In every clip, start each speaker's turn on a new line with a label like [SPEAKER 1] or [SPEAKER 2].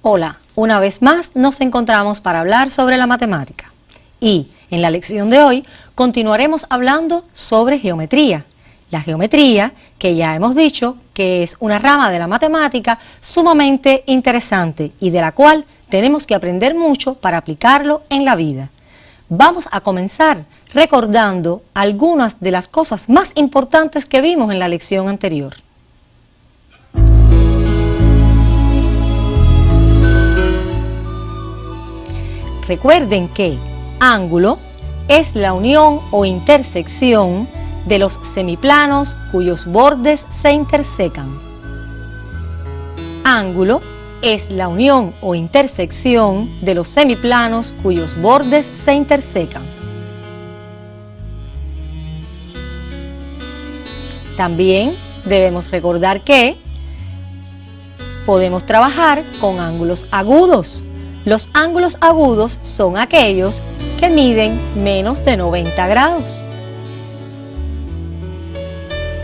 [SPEAKER 1] Hola, una vez más nos encontramos para hablar sobre la matemática. Y en la lección de hoy continuaremos hablando sobre geometría. La geometría, que ya hemos dicho que es una rama de la matemática sumamente interesante y de la cual tenemos que aprender mucho para aplicarlo en la vida. Vamos a comenzar recordando algunas de las cosas más importantes que vimos en la lección anterior. Recuerden que ángulo es la unión o intersección de los semiplanos cuyos bordes se intersecan. Ángulo es la unión o intersección de los semiplanos cuyos bordes se intersecan. También debemos recordar que podemos trabajar con ángulos agudos. Los ángulos agudos son aquellos que miden menos de 90 grados.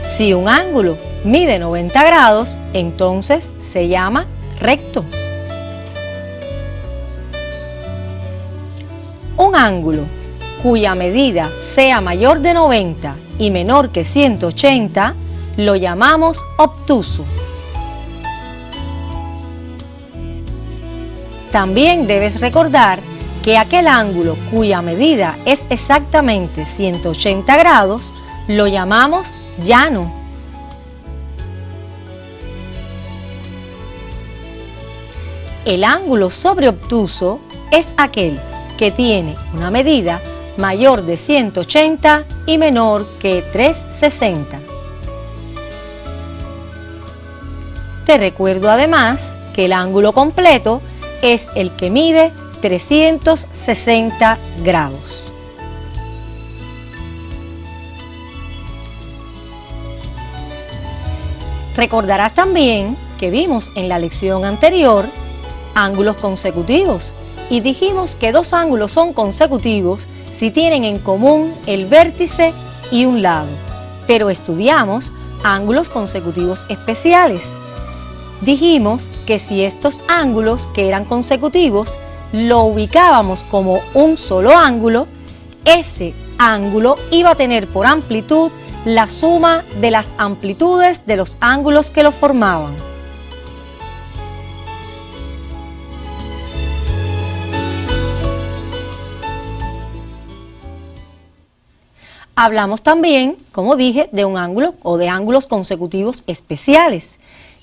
[SPEAKER 1] Si un ángulo mide 90 grados, entonces se llama recto. Un ángulo cuya medida sea mayor de 90 y menor que 180 lo llamamos obtuso. También debes recordar que aquel ángulo cuya medida es exactamente 180 grados lo llamamos llano. El ángulo sobreobtuso es aquel que tiene una medida mayor de 180 y menor que 360. Te recuerdo además que el ángulo completo es el que mide 360 grados. Recordarás también que vimos en la lección anterior ángulos consecutivos y dijimos que dos ángulos son consecutivos si tienen en común el vértice y un lado, pero estudiamos ángulos consecutivos especiales. Dijimos que si estos ángulos que eran consecutivos lo ubicábamos como un solo ángulo, ese ángulo iba a tener por amplitud la suma de las amplitudes de los ángulos que lo formaban. Hablamos también, como dije, de un ángulo o de ángulos consecutivos especiales,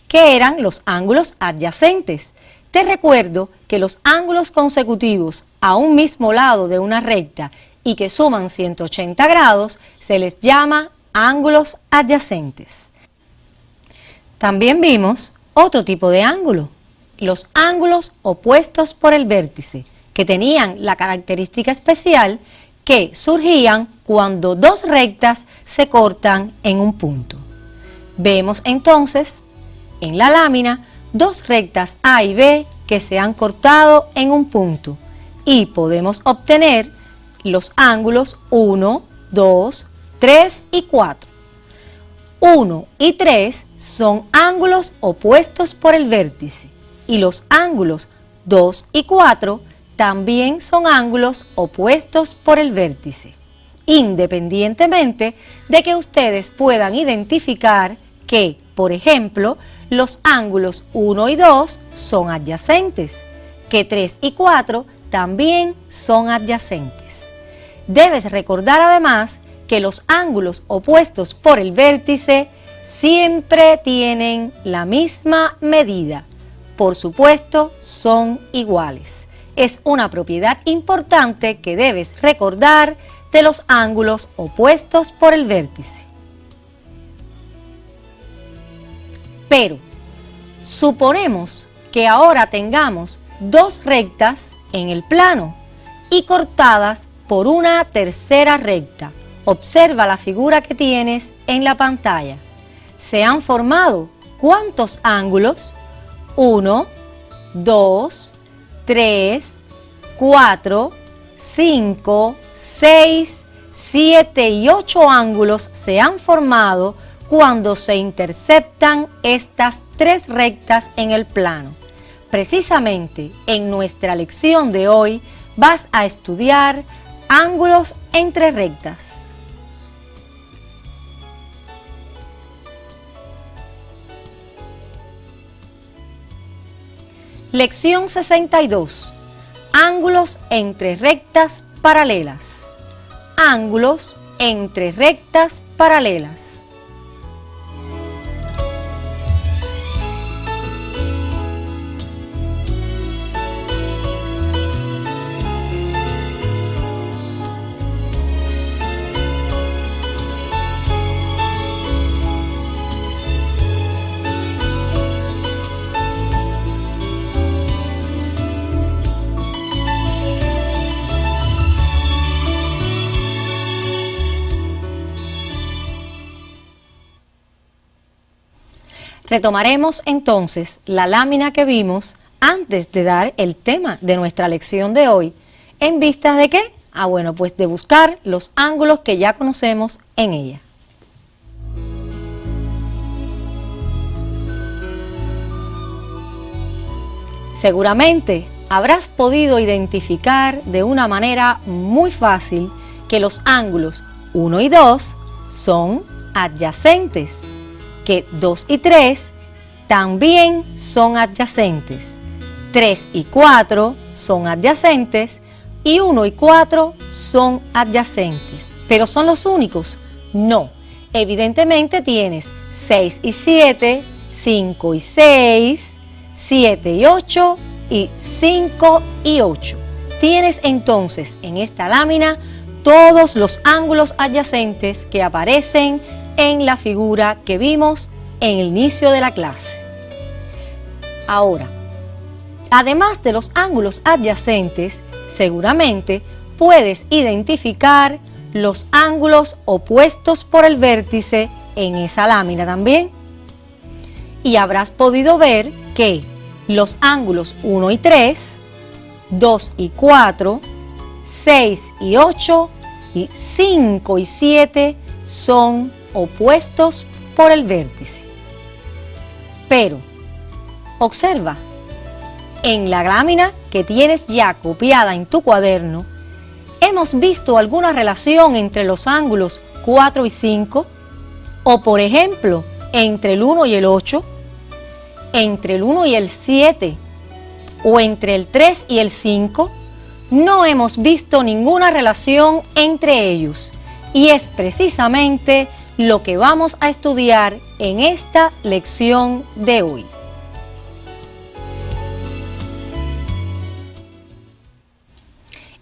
[SPEAKER 1] que eran los ángulos adyacentes. Te recuerdo que los ángulos consecutivos a un mismo lado de una recta y que suman 180 grados se les llama ángulos adyacentes. También vimos otro tipo de ángulo, los ángulos opuestos por el vértice, que tenían la característica especial que surgían cuando dos rectas se cortan en un punto. Vemos entonces en la lámina dos rectas A y B que se han cortado en un punto y podemos obtener los ángulos 1, 2, 3 y 4. 1 y 3 son ángulos opuestos por el vértice y los ángulos 2 y 4 también son ángulos opuestos por el vértice, independientemente de que ustedes puedan identificar que, por ejemplo, los ángulos 1 y 2 son adyacentes, que 3 y 4 también son adyacentes. Debes recordar además que los ángulos opuestos por el vértice siempre tienen la misma medida. Por supuesto, son iguales. Es una propiedad importante que debes recordar de los ángulos opuestos por el vértice. Pero suponemos que ahora tengamos dos rectas en el plano y cortadas por una tercera recta. Observa la figura que tienes en la pantalla. Se han formado ¿cuántos ángulos? 1, 2, 3, 4, 5, 6, 7 y 8 ángulos se han formado cuando se interceptan estas tres rectas en el plano. Precisamente en nuestra lección de hoy vas a estudiar ángulos entre rectas. Lección 62. Ángulos entre rectas paralelas. Ángulos entre rectas paralelas. Retomaremos entonces la lámina que vimos antes de dar el tema de nuestra lección de hoy. ¿En vista de qué? Bueno, pues de buscar los ángulos que ya conocemos en ella. Seguramente habrás podido identificar de una manera muy fácil que los ángulos 1 y 2 son adyacentes, que 2 y 3 también son adyacentes, 3 y 4 son adyacentes y 1 y 4 son adyacentes. ¿Pero son los únicos? No, evidentemente tienes 6 y 7, 5 y 6, 7 y 8 y 5 y 8. Tienes entonces en esta lámina todos los ángulos adyacentes que aparecen en la figura que vimos en el inicio de la clase. Ahora, además de los ángulos adyacentes, seguramente puedes identificar los ángulos opuestos por el vértice en esa lámina también. Y habrás podido ver que los ángulos 1 y 3, 2 y 4, 6 y 8 y 5 y 7 son opuestos por el vértice. Pero, observa, en la lámina que tienes ya copiada en tu cuaderno, ¿hemos visto alguna relación entre los ángulos 4 y 5? O por ejemplo, entre el 1 y el 8, entre el 1 y el 7, o entre el 3 y el 5, no hemos visto ninguna relación entre ellos. Y es precisamente lo que vamos a estudiar en esta lección de hoy.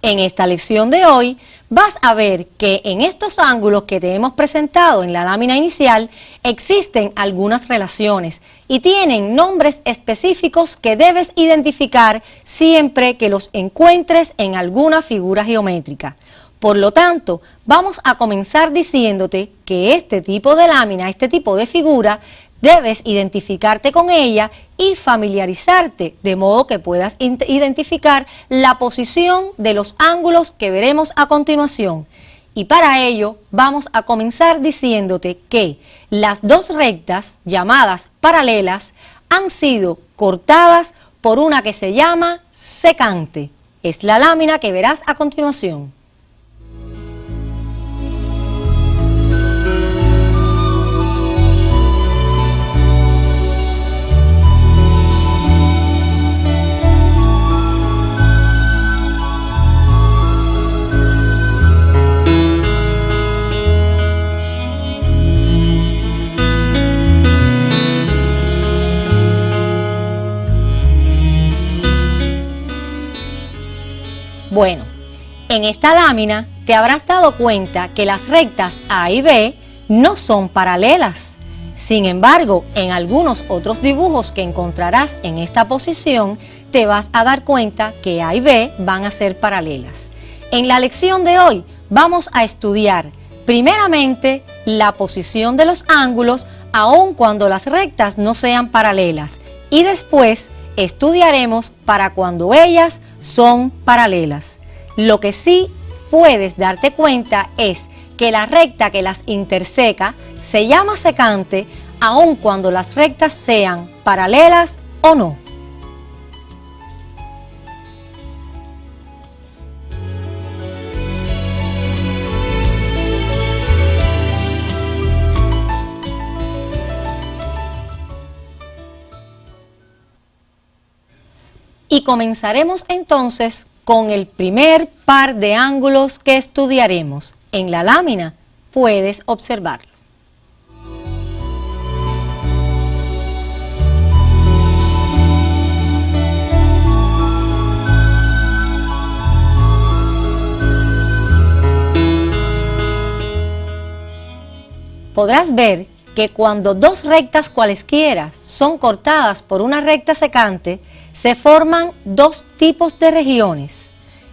[SPEAKER 1] En esta lección de hoy vas a ver que en estos ángulos que te hemos presentado en la lámina inicial existen algunas relaciones y tienen nombres específicos que debes identificar siempre que los encuentres en alguna figura geométrica. Por lo tanto, vamos a comenzar diciéndote que este tipo de lámina, este tipo de figura, debes identificarte con ella y familiarizarte de modo que puedas identificar la posición de los ángulos que veremos a continuación. Y para ello vamos a comenzar diciéndote que las dos rectas llamadas paralelas han sido cortadas por una que se llama secante. Es la lámina que verás a continuación. Bueno, en esta lámina te habrás dado cuenta que las rectas A y B no son paralelas. Sin embargo, en algunos otros dibujos que encontrarás en esta posición, te vas a dar cuenta que A y B van a ser paralelas. En la lección de hoy vamos a estudiar primeramente la posición de los ángulos aun cuando las rectas no sean paralelas y después estudiaremos para cuando ellas son paralelas. Lo que sí puedes darte cuenta es que la recta que las interseca se llama secante aun cuando las rectas sean paralelas o no. Y comenzaremos entonces con el primer par de ángulos que estudiaremos. En la lámina puedes observarlo. Podrás ver que cuando dos rectas cualesquiera son cortadas por una recta secante, se forman dos tipos de regiones,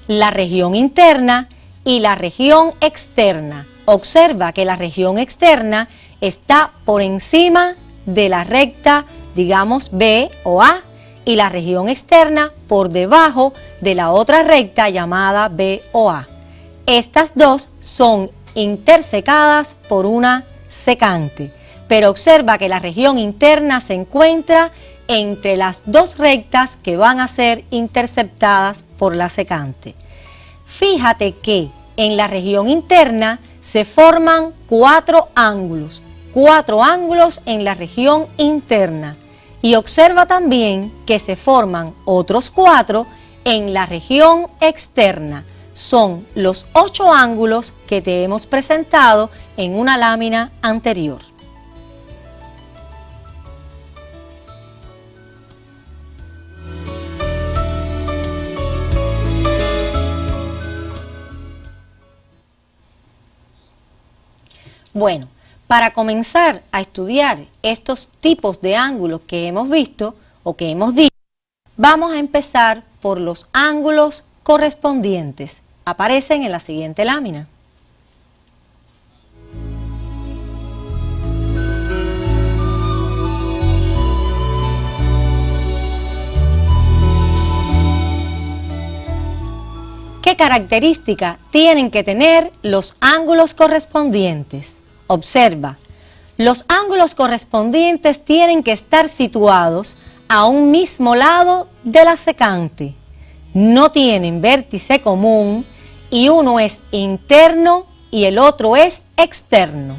[SPEAKER 1] la región interna y la región externa. Observa que la región externa está por encima de la recta, digamos B o A, y la región externa por debajo de la otra recta llamada B o A. Estas dos son intersecadas por una secante, pero observa que la región interna se encuentra entre las dos rectas que van a ser interceptadas por la secante. Fíjate que en la región interna se forman cuatro ángulos en la región interna, y observa también que se forman otros cuatro en la región externa. Son los 8 ángulos que te hemos presentado en una lámina anterior. Bueno, para comenzar a estudiar estos tipos de ángulos que hemos visto o que hemos dicho, vamos a empezar por los ángulos correspondientes. Aparecen en la siguiente lámina. ¿Qué característica tienen que tener los ángulos correspondientes? Observa, los ángulos correspondientes tienen que estar situados a un mismo lado de la secante. No tienen vértice común y uno es interno y el otro es externo.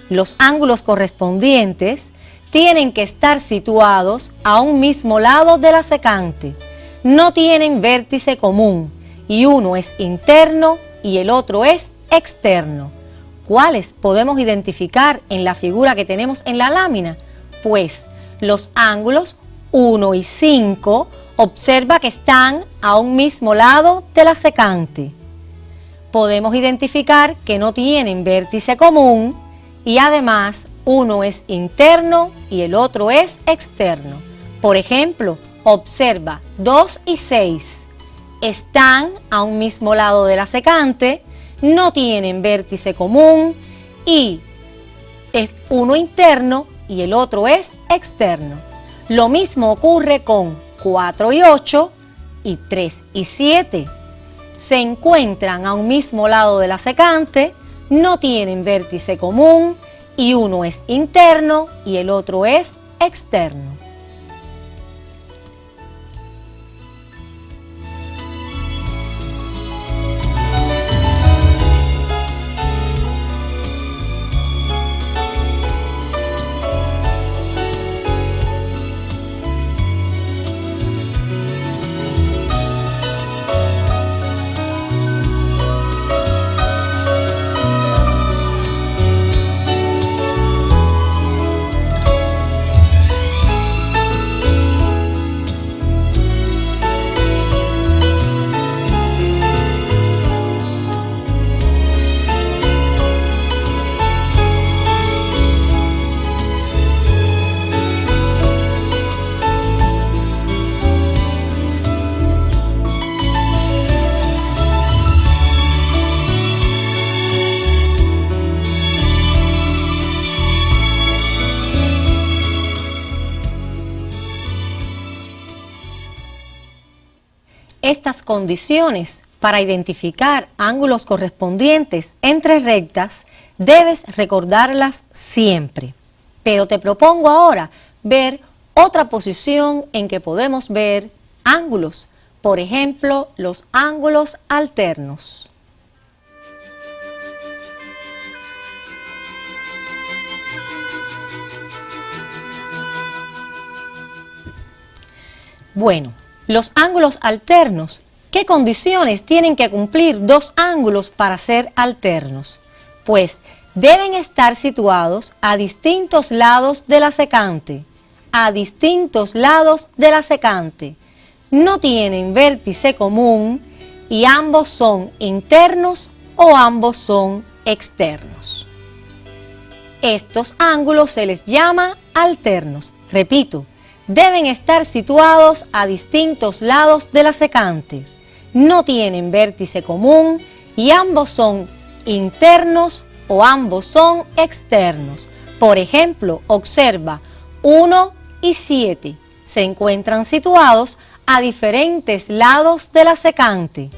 [SPEAKER 1] Los ángulos correspondientes tienen que estar situados a un mismo lado de la secante. No tienen vértice común y uno es interno y el otro es externo. ¿Cuáles podemos identificar en la figura que tenemos en la lámina? Pues los ángulos 1 y 5, observa que están a un mismo lado de la secante. Podemos identificar que no tienen vértice común y además uno es interno y el otro es externo. Por ejemplo, observa 2 y 6. Están a un mismo lado de la secante, no tienen vértice común y es uno interno y el otro es externo. Lo mismo ocurre con 4 y 8 y 3 y 7. Se encuentran a un mismo lado de la secante, no tienen vértice común y uno es interno y el otro es externo. Estas condiciones para identificar ángulos correspondientes entre rectas debes recordarlas siempre. Pero te propongo ahora ver otra posición en que podemos ver ángulos, por ejemplo, los ángulos alternos. Bueno, Los ángulos alternos. ¿Qué condiciones tienen que cumplir dos ángulos para ser alternos? Pues deben estar situados a distintos lados de la secante. A distintos lados de la secante. No tienen vértice común y ambos son internos o ambos son externos. Estos ángulos se les llama alternos. Repito, deben estar situados a distintos lados de la secante. No tienen vértice común y ambos son internos o ambos son externos. Por ejemplo, observa 1 y 7. Se encuentran situados a diferentes lados de la secante.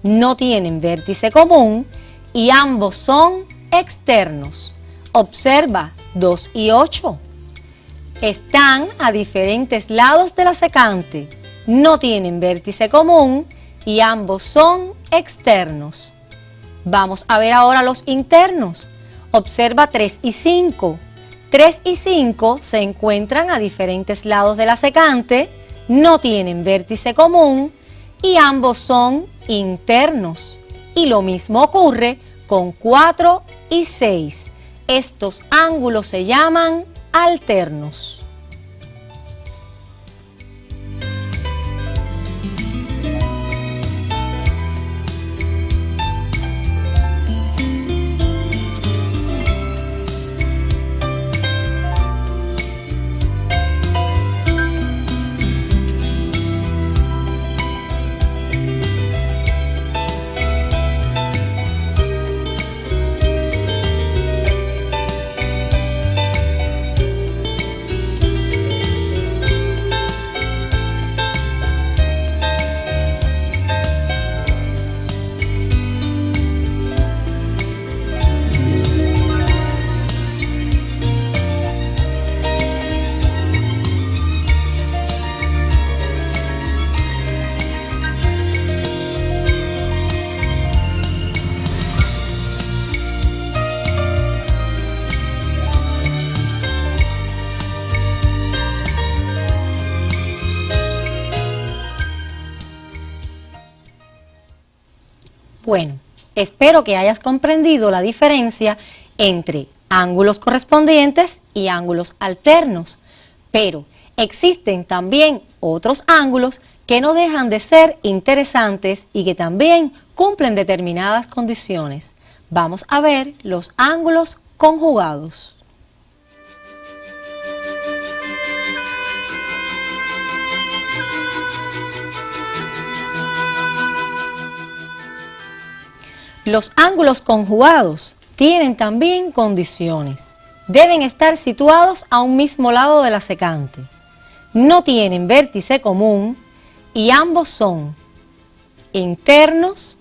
[SPEAKER 1] No tienen vértice común y ambos son externos. Observa 2 y 8. Están a diferentes lados de la secante. No tienen vértice común y ambos son externos. Vamos a ver ahora los internos. Observa 3 y 5. 3 y 5 se encuentran a diferentes lados de la secante, no tienen vértice común y ambos son internos. Y lo mismo ocurre con 4 y 6. Estos ángulos se llaman alternos. Bueno, espero que hayas comprendido la diferencia entre ángulos correspondientes y ángulos alternos, pero existen también otros ángulos que no dejan de ser interesantes y que también cumplen determinadas condiciones. Vamos a ver los ángulos conjugados. Los ángulos conjugados tienen también condiciones. Deben estar situados a un mismo lado de la secante. No tienen vértice común y ambos son internos,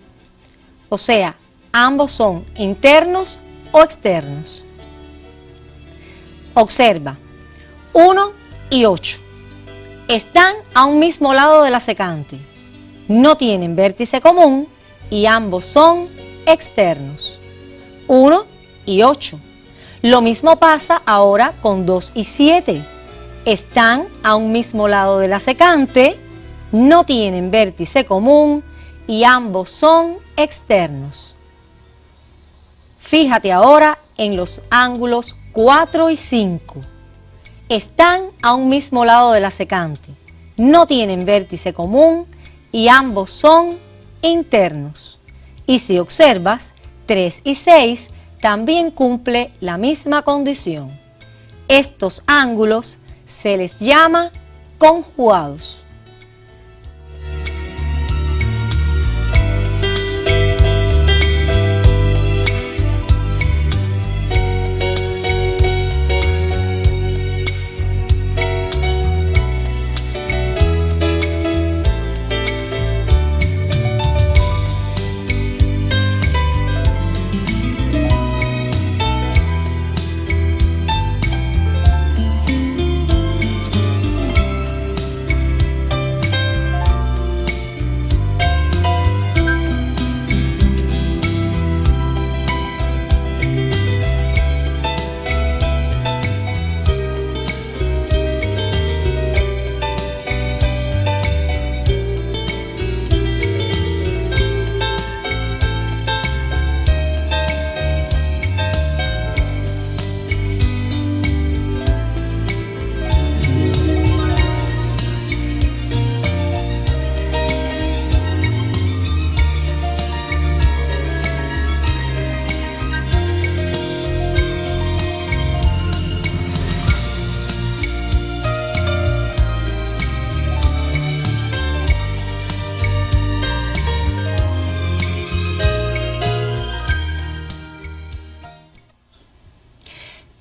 [SPEAKER 1] o sea, ambos son internos o externos. Observa, 1 y 8. Están a un mismo lado de la secante. No tienen vértice común y ambos son externos. 1 y 8. Lo mismo pasa ahora con 2 y 7. Están a un mismo lado de la secante, no tienen vértice común y ambos son externos. Fíjate ahora en los ángulos 4 y 5. Están a un mismo lado de la secante, no tienen vértice común y ambos son internos. Y si observas, 3 y 6 también cumple la misma condición. Estos ángulos se les llama conjugados.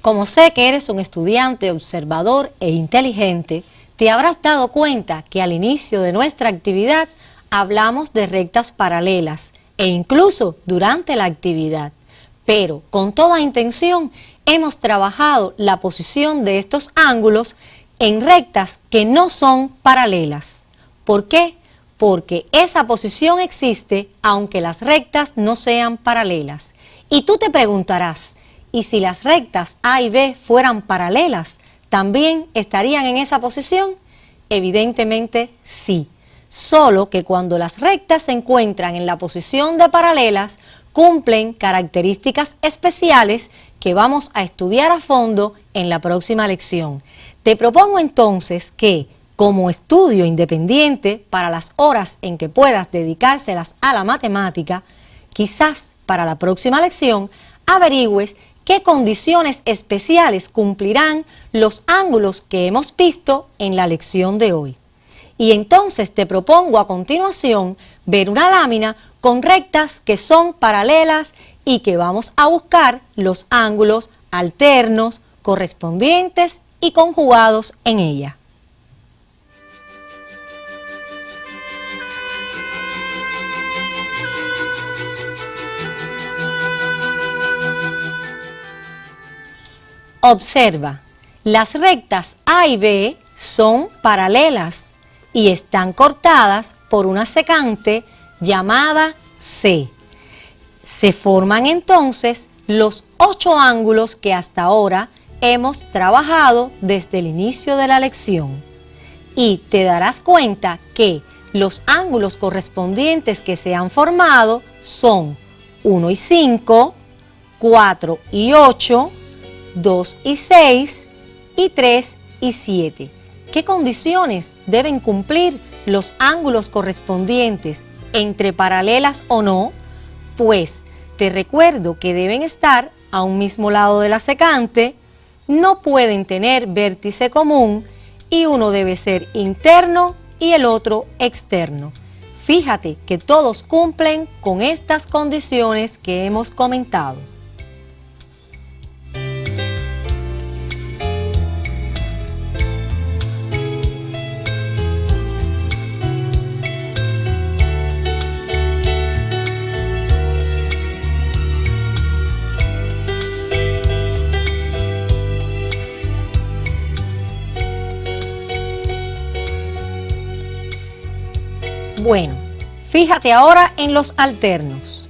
[SPEAKER 1] Como sé que eres un estudiante observador e inteligente, te habrás dado cuenta que al inicio de nuestra actividad hablamos de rectas paralelas e incluso durante la actividad, pero con toda intención hemos trabajado la posición de estos ángulos en rectas que no son paralelas. ¿Por qué? Porque esa posición existe aunque las rectas no sean paralelas. Y tú te preguntarás, ¿y si las rectas A y B fueran paralelas, también estarían en esa posición? Evidentemente sí, solo que cuando las rectas se encuentran en la posición de paralelas, cumplen características especiales que vamos a estudiar a fondo en la próxima lección. Te propongo entonces que, como estudio independiente para las horas en que puedas dedicárselas a la matemática, quizás para la próxima lección averigües qué condiciones especiales cumplirán los ángulos que hemos visto en la lección de hoy. Y entonces te propongo a continuación ver una lámina con rectas que son paralelas y que vamos a buscar los ángulos alternos, correspondientes y conjugados en ella. Observa, las rectas A y B son paralelas y están cortadas por una secante llamada C. Se forman entonces los 8 ángulos que hasta ahora hemos trabajado desde el inicio de la lección. Y te darás cuenta que los ángulos correspondientes que se han formado son 1 y 5, 4 y 8, 2 y 6 y 3 y 7. ¿Qué condiciones deben cumplir los ángulos correspondientes, entre paralelas o no? Pues te recuerdo que deben estar a un mismo lado de la secante, no pueden tener vértice común y uno debe ser interno y el otro externo. Fíjate que todos cumplen con estas condiciones que hemos comentado. Bueno, fíjate ahora en los alternos.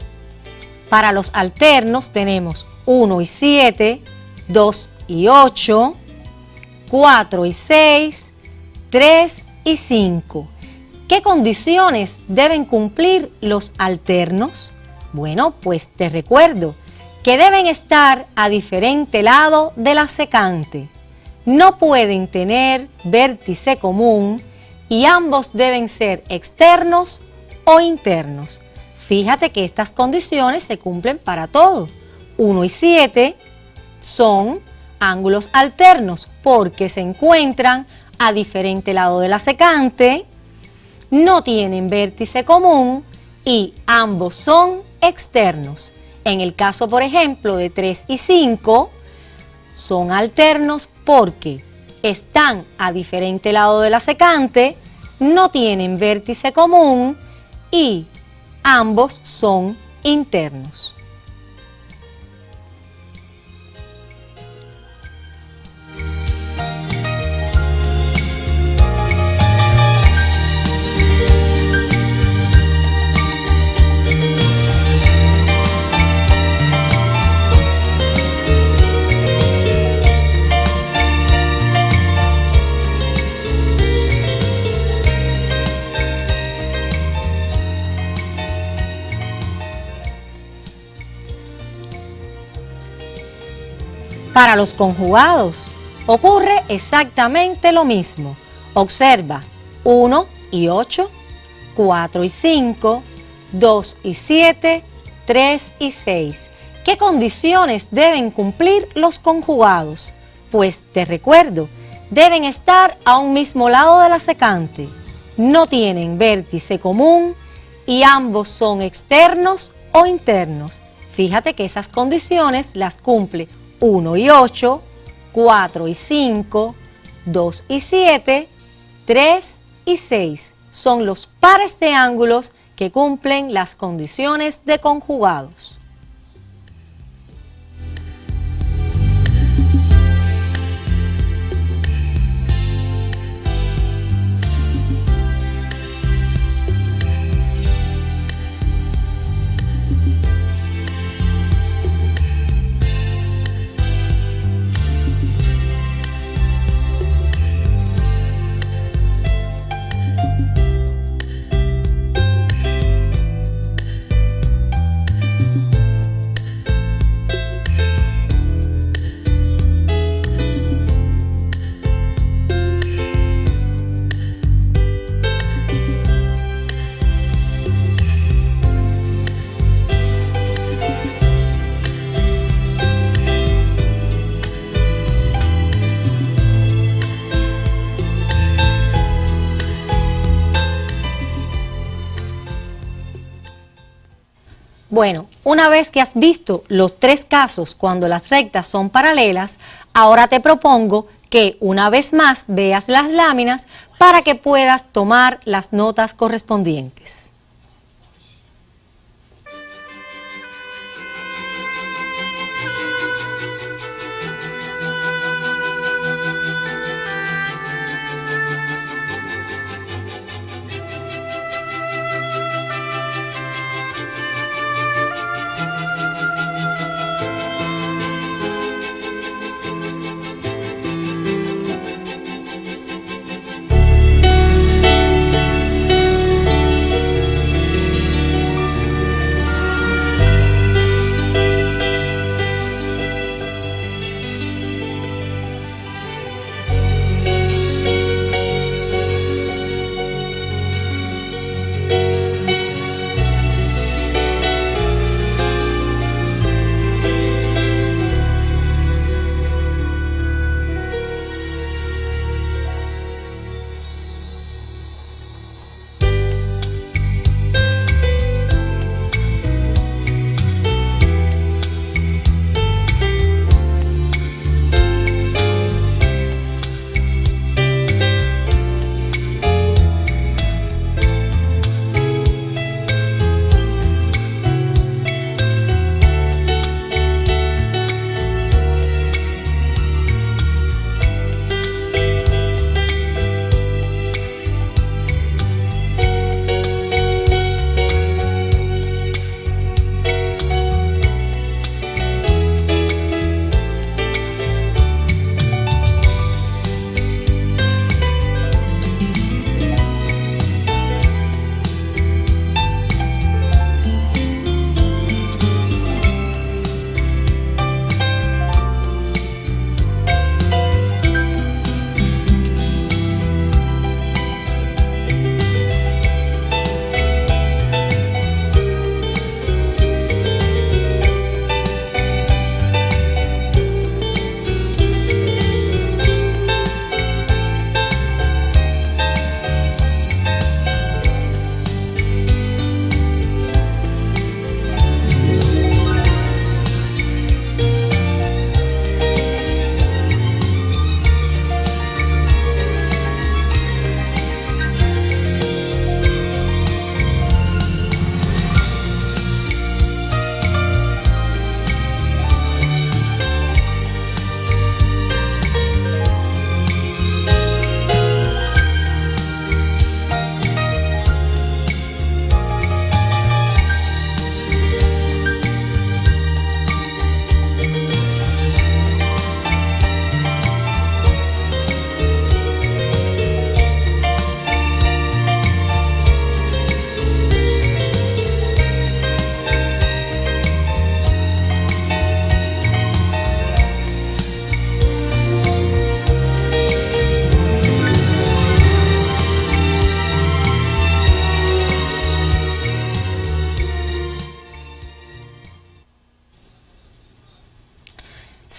[SPEAKER 1] Para los alternos tenemos 1 y 7, 2 y 8, 4 y 6, 3 y 5. ¿Qué condiciones deben cumplir los alternos? Bueno, pues te recuerdo que deben estar a diferente lado de la secante. No pueden tener vértice común y ambos deben ser externos o internos. Fíjate que estas condiciones se cumplen para todo. 1 y 7 son ángulos alternos porque se encuentran a diferente lado de la secante, no tienen vértice común y ambos son externos. En el caso, por ejemplo, de 3 y 5, son alternos porque están a diferente lado de la secante, no tienen vértice común y ambos son internos. Para los conjugados ocurre exactamente lo mismo. Observa 1 y 8, 4 y 5, 2 y 7, 3 y 6. ¿Qué condiciones deben cumplir los conjugados? Pues te recuerdo, deben estar a un mismo lado de la secante, no tienen vértice común y ambos son externos o internos. Fíjate que esas condiciones las cumple 1 y 8, 4 y 5, 2 y 7, 3 y 6 son los pares de ángulos que cumplen las condiciones de conjugados. Bueno, una vez que has visto los tres casos cuando las rectas son paralelas, ahora te propongo que una vez más veas las láminas para que puedas tomar las notas correspondientes.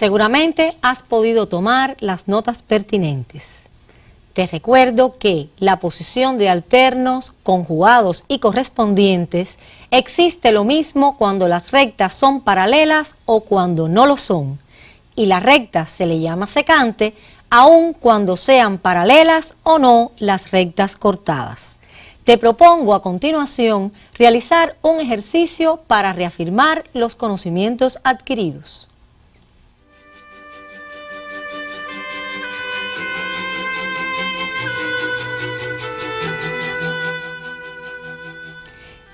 [SPEAKER 1] Seguramente has podido tomar las notas pertinentes. Te recuerdo que la posición de alternos, conjugados y correspondientes existe lo mismo cuando las rectas son paralelas o cuando no lo son. y la recta se le llama secante, aun cuando sean paralelas o no las rectas cortadas. Te propongo a continuación realizar un ejercicio para reafirmar los conocimientos adquiridos.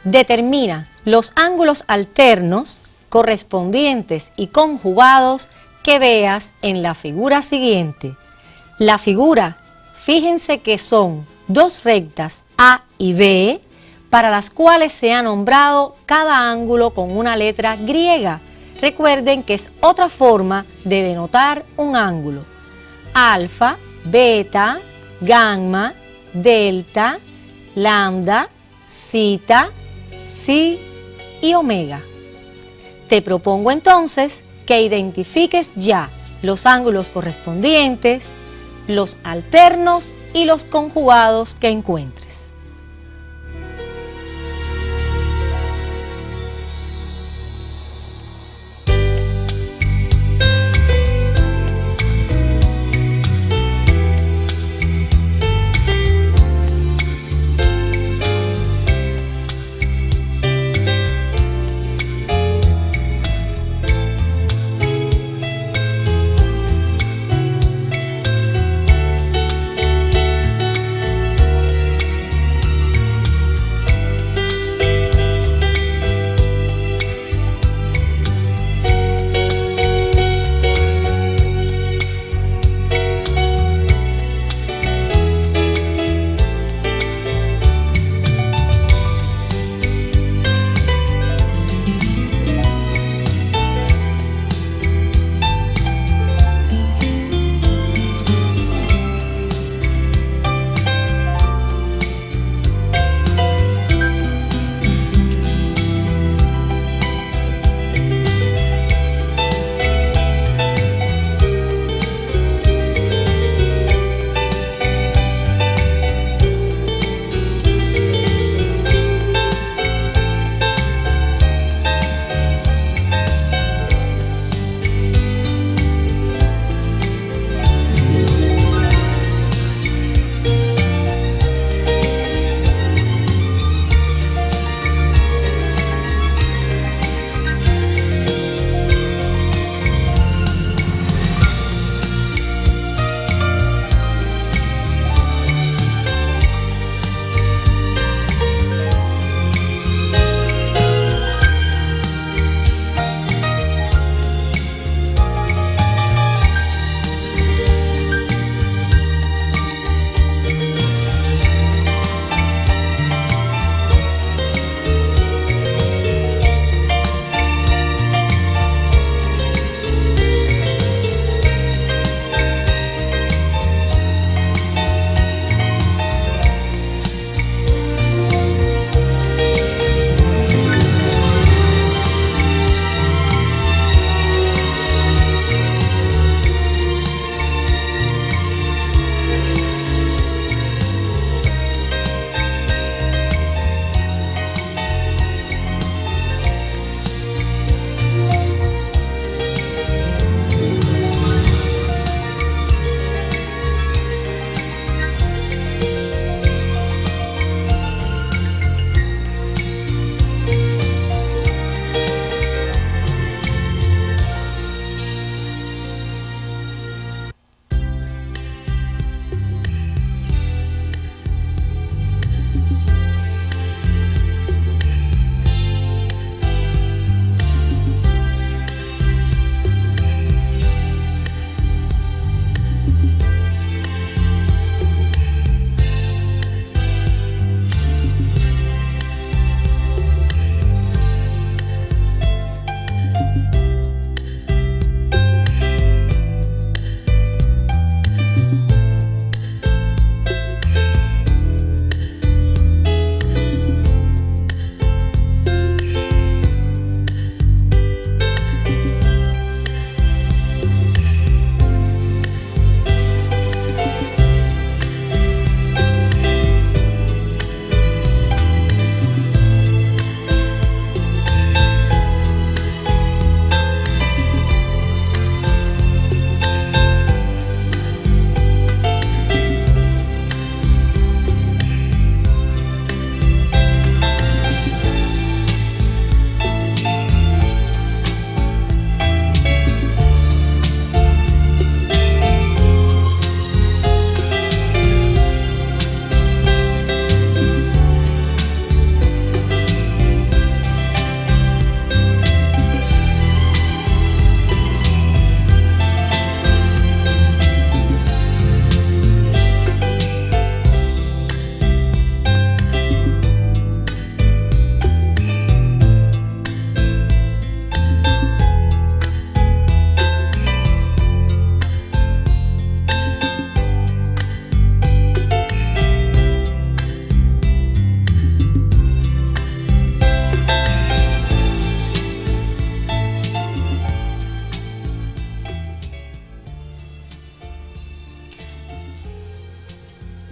[SPEAKER 1] Determina los ángulos alternos, correspondientes y conjugados que veas en la figura siguiente. La figura, fíjense que son dos rectas A y B, para las cuales se ha nombrado cada ángulo con una letra griega. Recuerden que es otra forma de denotar un ángulo. Alfa, beta, gamma, delta, lambda, zeta, psi y omega. Te propongo entonces que identifiques ya los ángulos correspondientes, los alternos y los conjugados que encuentres.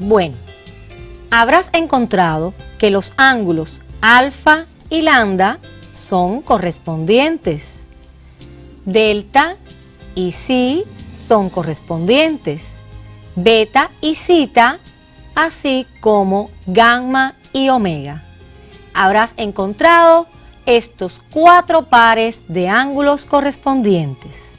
[SPEAKER 1] Bueno, habrás encontrado que los ángulos alfa y lambda son correspondientes. Delta y psi son correspondientes. Beta y zeta, así como gamma y omega. Habrás encontrado estos 4 pares de ángulos correspondientes.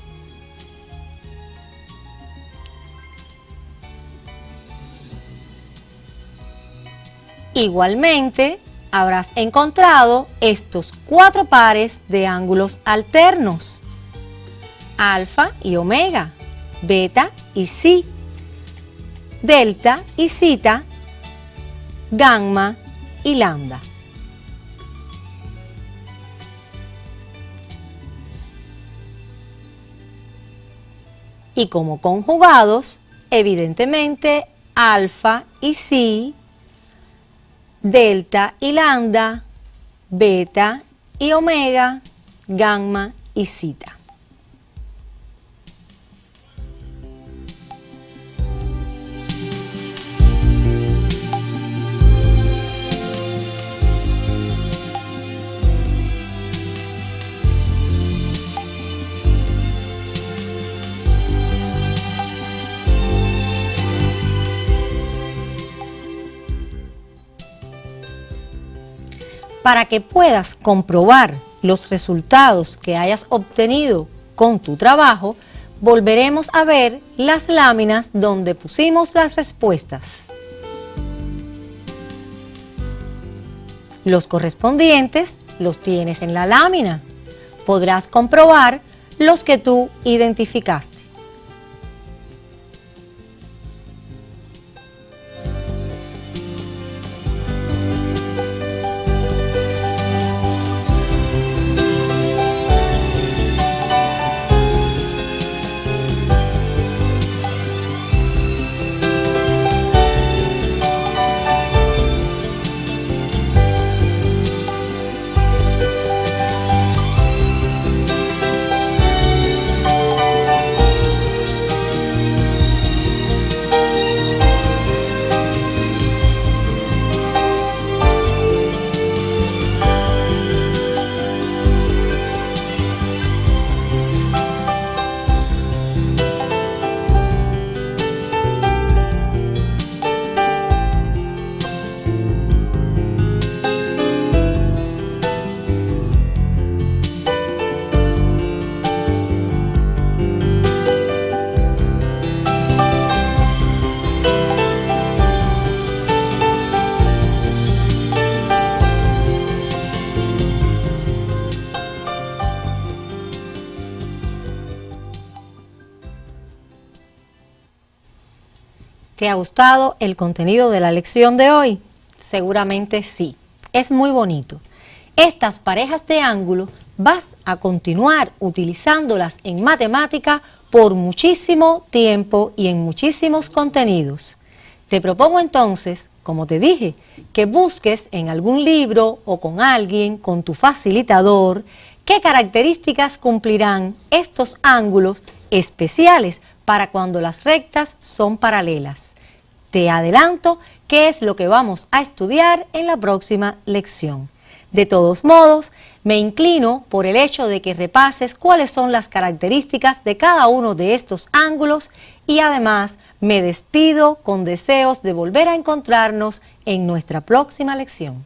[SPEAKER 1] Igualmente, habrás encontrado estos 4 pares de ángulos alternos: alfa y omega, beta y psi, delta y zeta, gamma y lambda. Y como conjugados, evidentemente, alfa y psi, delta y lambda, beta y omega, gamma y zeta. Para que puedas comprobar los resultados que hayas obtenido con tu trabajo, volveremos a ver las láminas donde pusimos las respuestas. Los correspondientes los tienes en la lámina. Podrás comprobar los que tú identificaste. ¿Te ha gustado el contenido de la lección de hoy? Seguramente sí, es muy bonito. Estas parejas de ángulos vas a continuar utilizándolas en matemática por muchísimo tiempo y en muchísimos contenidos. Te propongo entonces, como te dije, que busques en algún libro o con alguien, con tu facilitador, qué características cumplirán estos ángulos especiales para cuando las rectas son paralelas. Te adelanto qué es lo que vamos a estudiar en la próxima lección. De todos modos, me inclino por el hecho de que repases cuáles son las características de cada uno de estos ángulos y además me despido con deseos de volver a encontrarnos en nuestra próxima lección.